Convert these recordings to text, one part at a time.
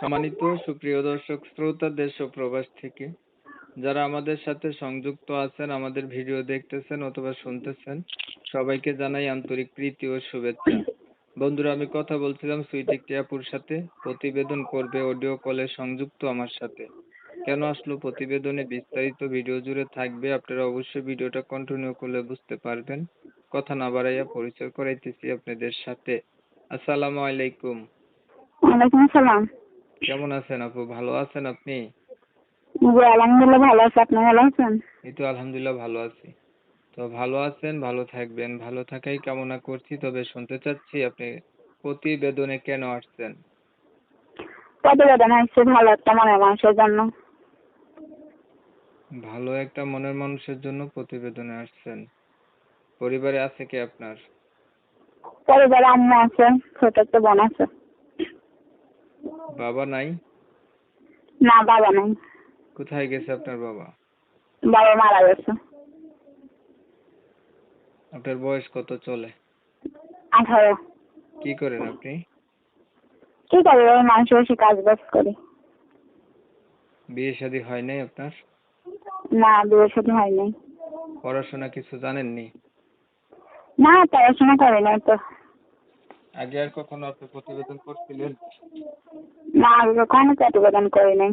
সম্মানিত সুপ্রিয় দর্শক শ্রোতা দেশ ও প্রবাস থেকে যারা আমাদের সাথে সংযুক্ত আছেন, আমাদের ভিডিও দেখতেছেন অথবা শুনতেছেন, সবাইকে জানাই আন্তরিক প্রীতি ও শুভেচ্ছা। বন্ধুরা, আমি কথা বলছিলাম সুইট একটি আপুর সাথে, প্রতিবেদন করবে অডিও কলে সংযুক্ত আমার সাথে। কেন আসলো প্রতিবেদনে বিস্তারিত ভিডিও জুড়ে থাকবে, আপনারা অবশ্যই ভিডিওটা কন্টিনিউ করলে বুঝতে পারবেন। কথা না বাড়াইয়া পরিচয় করাইতেছি আপনাদের সাথে। আসসালামু আলাইকুম। ওয়ালাইকুম আসসালাম। কেমন আছেন আপু? ভালো আছেন আপনি? জি আলহামদুলিল্লাহ ভালো আছি, আপনি ভালো আছেন? এই তো আলহামদুলিল্লাহ ভালো আছি। তো ভালো আছেন, ভালো থাকবেন, ভালো থাকাই কামনা করছি। তবে শুনতে চাচ্ছি আপনি প্রতিবেদনে কেন আসছেন? প্রতিবেদন হচ্ছে ভালো একটা মনের মানুষের জন্য। ভালো একটা মনের মানুষের জন্য প্রতিবেদনে আসছেন। পরিবারে আছে কে আপনার? পরিবারে আম্মু আছে, ছোট একটা বোন আছে। বাবা নাই? না বাবা নাই, কোথায় গেছে আপনার বাবা? বাবা মারা গেছে। আপনার বয়স কত চলে? 18। কি করেন আপনি? কি করি, ওই মানুষ বসে কাজ বাজ করি। বিয়ে শাদী হয় নাই আপনার? না বিয়ের সাথে হয় নাই। পড়াশোনা কিছু জানেননি? না পড়াশোনা করি নাই তো। আগে আর কখনো আপনি প্রতিবেদন করছিলেন? না আগে কখনো প্রতিবেদন করি নাই।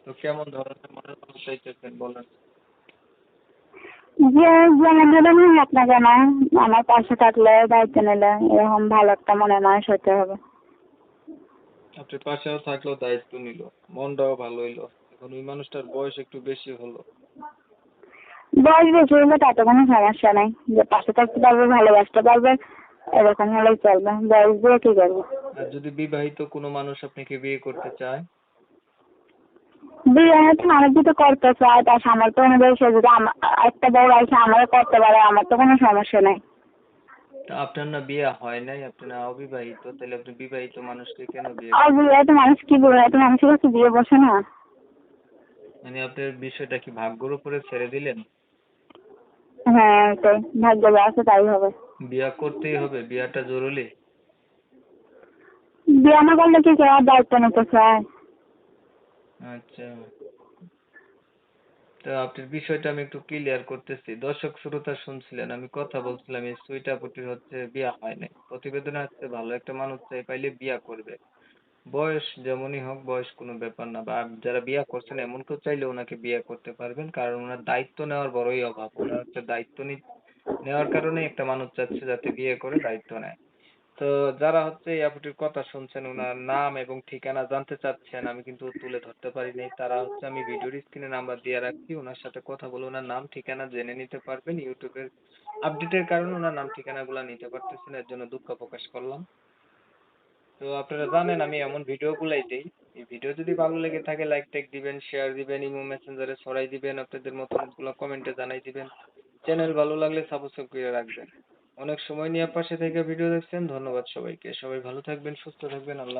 তো কেমন ধরনের মনের মানুষ চাইতেছেন বলেন? যে যেমন ধরনের হোক না কেন, আমার পাশে থাকলে দায়িত্ব নিলে এরকম ভালো একটা মনের মানুষ হতে হবে। আপনি পাশেও থাকলো, দায়িত্ব নিল, মনটাও ভালো হইলো। এখন ওই মানুষটার বয়স একটু বেশি হলো। বয়স বেশি হলে তাতে কোনো সমস্যা নেই, যে পাশে থাকতে পারবে ভালোবাসতে পারবে এরকম হলেই চলবে, বয়স দিয়ে কি করবো। আর যদি বিবাহিত কোনো মানুষ আপনাকে বিয়ে করতে চায়? বিয়ে হয়তো মানুষ যদি করতে চায় তার সামর্থ্য অনুযায়ী সে যদি একটা বউ এসে আমারও করতে পারে, আমার তো কোনো সমস্যা নেই। তা আপনার না বিয়ে হয় নাই, আপনি না অবিবাহিত, তাহলে আপনি বিবাহিত মানুষকে কেন বিয়ে আর করবেন? বিয়ে তো মানুষ কি বলে, এত মানুষের কাছে বিয়ে বসে না। মানে আপনার বিষয়টা কি ভাগ্যের উপরে ছেড়ে দিলেন? হ্যাঁ তাই, ভাগ্য যা আছে তাই হবে। বিয়ে করতেই হবে, বিয়েটা জরুরি? বিয়ে না করলে কি কেউ আর দায়িত্ব নিতে চায়? আচ্ছা, তো আপনার বিষয়টা আমি একটু ক্লিয়ার করতেছি। দর্শক শ্রোতা শুনছিলেন, আমি কথা বলছিলাম এই সুইটাপুটির হচ্ছে বিয়ে হয় নাই, প্রতিবেদনে হচ্ছে ভালো একটা মানুষ চাই, পাইলে বিয়া করবে। বয়স যেমনই হোক, বয়স কোনো ব্যাপার না। বা যারা বিয়ে করছেন এমন কেউ চাইলে ওনাকে বিয়ে করতে পারবেন, কারণ ওনার দায়িত্ব নেওয়ার বড়ই অভাব। ওনার হচ্ছে দায়িত্ব নেওয়ার কারণে একটা মানুষ চাচ্ছে যাতে বিয়ে করে দায়িত্ব নেয়। তো যারা হচ্ছে এই আপুটির কথা শুনছেন, ওনার নাম এবং ঠিকানা জানতে চাচ্ছেন, আমি কিন্তু তুলে ধরতে পারি নাই, তারা হচ্ছে আমি ভিডিওর স্ক্রিনে নাম্বার দিয়ে রাখছি, ওনার সাথে কথা বলে ওনার নাম ঠিকানা জেনে নিতে পারবেন। ইউটিউবের আপডেটের কারণে ওনার নাম ঠিকানা গুলা নিতে পারতেছেন, এর জন্য দুঃখ প্রকাশ করলাম। তো আপনারা জানেন আমি এমন ভিডিও গুলাই দেই। এই ভিডিও যদি ভালো লেগে থাকে লাইক টেক দিবেন, শেয়ার দিবেন, ইমো মেসেঞ্জারে ছড়াই দিবেন, আপনাদের মতামত গুলো কমেন্টে জানাই দিবেন। চ্যানেল ভালো লাগলে সাবস্ক্রাইব করে রাখবেন। অনেক সময় নিয়ে পাশে থেকে ভিডিও দেখছেন, ধন্যবাদ সবাইকে। সবাই ভালো থাকবেন, সুস্থ থাকবেন। আল্লাহ